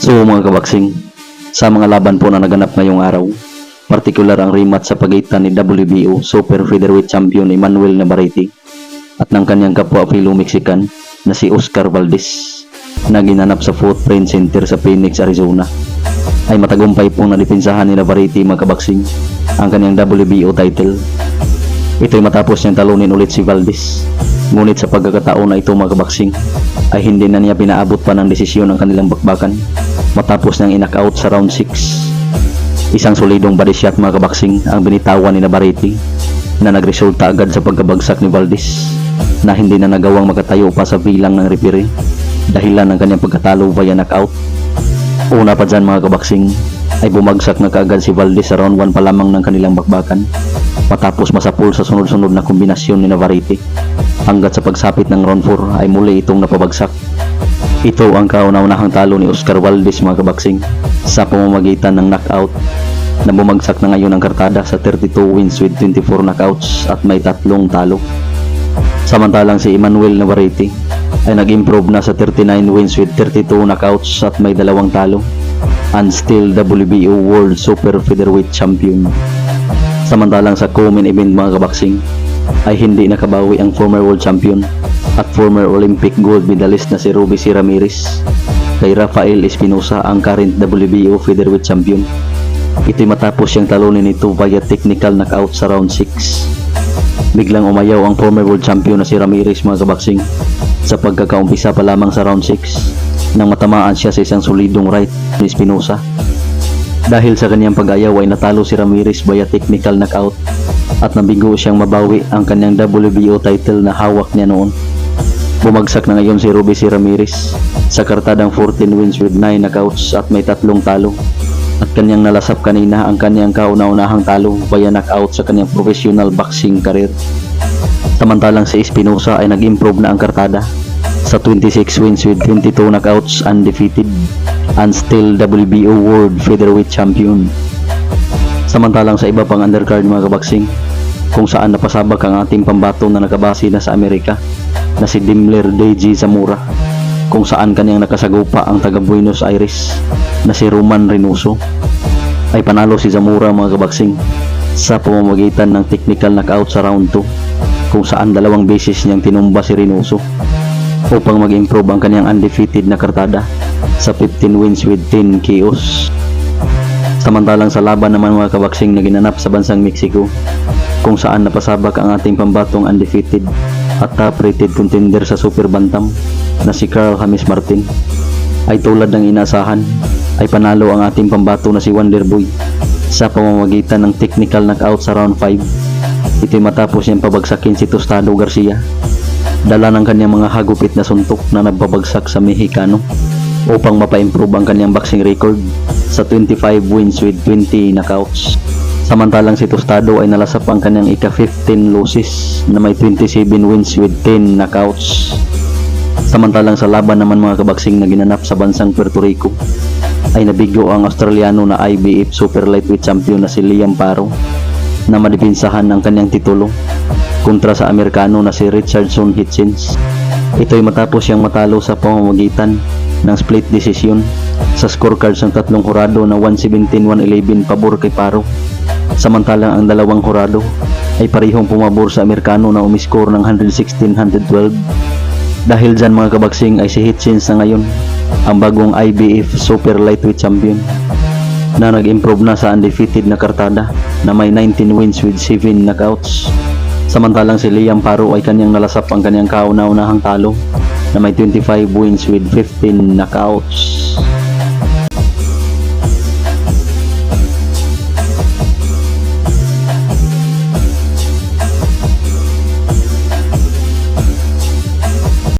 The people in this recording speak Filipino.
So mga kabaksing, sa mga laban po na naganap ngayong araw, partikular ang rematch sa pagitan ni WBO Super Featherweight Champion Emmanuel Navarrete at ng kanyang kapwa fellow Mexican na si Oscar Valdez na ginanap sa Footprint Center sa Phoenix, Arizona, ay matagumpay pong nadipinsahan ni Navarrete mga kabaksing ang kanyang WBO title. Ito'y matapos niyang talunin ulit si Valdez, ngunit sa pagkakataon na ito mga kabaksing ay hindi na niya pinaabot pa ng desisyon ang kanilang bakbakan matapos niyang in-knockout sa round 6. Isang solidong body shot mga kabaksing ang binitawan ni Navarrete na nagresulta agad sa pagkabagsak ni Valdez na hindi na nagawang makatayo pa sa bilang ng referee dahilan ng kanyang pagkatalo via knockout. Una pa dyan mga kabaksing ay bumagsak na kaagad si Valdez sa round 1 pa lamang ng kanilang bakbakan matapos masapul sa sunod-sunod na kombinasyon ni Navarrete hanggat sa pagsapit ng round 4 ay muli itong napabagsak. Ito ang kauna-unahang talo ni Oscar Valdez mga kabaksing sa pamamagitan ng knockout na bumagsak na ngayon ang kartada sa 32 wins with 24 knockouts at may 3 talo. Samantalang si Emmanuel Navarrete ay nag-improve na sa 39 wins with 32 knockouts at may 2 talo and still WBO World Super Featherweight Champion. Samantalang sa co-main event mga kabaksing ay hindi nakabawi ang former world champion at former Olympic gold medalist na si Robbie C. Ramirez kay Rafael Espinosa, ang current WBO featherweight champion. Ito'y matapos siyang talunin nito via technical knockout sa round 6. Biglang umayaw ang former world champion na si Ramirez mga kabaksing sa pagkakaumpisa pa lamang sa round 6 nang matamaan siya sa isang solidong right ni Espinosa. Dahil sa kanyang pag-ayaw ay natalo si Ramirez via technical knockout at nabigo siyang mabawi ang kanyang WBO title na hawak niya noon. Bumagsak na ngayon si Robbie C. Ramirez sa kartadang 14 wins with 9 knockouts at may 3 talo at kanyang nalasap kanina ang kanyang kauna-unahang talo via knockout sa kanyang professional boxing career. Samantalang si Espinosa ay nag-improve na ang kartada sa 26 wins with 22 knockouts, undefeated and still WBO World Featherweight Champion. Samantalang sa iba pang undercard mga kabaksing kung saan napasabak ang ating pambato na nakabase na sa Amerika na si Dimler Deji Zamora, kung saan kanyang nakasagupa ang taga Buenos Aires na si Roman Reynoso, ay panalo si Zamora mga kabaksing sa pamamagitan ng technical knockout sa round 2, kung saan 2 beses niyang tinumba si Reynoso upang mag-improve ang kanyang undefeated na kartada sa 15 wins with 10 KOs. Samantalang sa laban naman mga kabaksing na ginanap sa bansang Mexico, kung saan napasabak ang ating pambatong undefeated at top-rated contender sa super bantam na si Carl James Martin, ay tulad ng inaasahan ay panalo ang ating pambato na si Wonderboy sa pamamagitan ng technical knockout sa round 5. Ito'y matapos niyang pabagsakin si Tostado Garcia dala ng kanyang mga hagupit na suntok na nagpabagsak sa Mexicano upang mapa-improve ang kanyang boxing record sa 25 wins with 20 knockouts. Samantalang si Tostado ay nalasap ang kanyang ika-15 losses na may 27 wins with 10 knockouts. Samantalang sa laban naman mga kabaksing na ginanap sa bansang Puerto Rico ay nabigo ang Australiano na IBF Super Lightweight Champion na si Liam Paro na madipinsahan ang kanyang titulo kontra sa Amerikano na si Richardson Hitchens. Ito'y matapos siyang matalo sa pamamagitan ng split decision sa scorecards ng 3 hurado na 117-111 pabor kay Paro. Samantalang ang 2 hurado ay parehong pumabor sa Amerikano na umiscore ng 116-112. Dahil dyan mga kabaksing ay si Hitchens na ngayon ang bagong IBF Super Lightweight Champion na nag-improve na sa undefeated na kartada na may 19 wins with 7 knockouts. Samantalang si Liam Paro ay kanyang nalasap ang kanyang kauna-unahang talo na may 25 wins with 15 knockouts.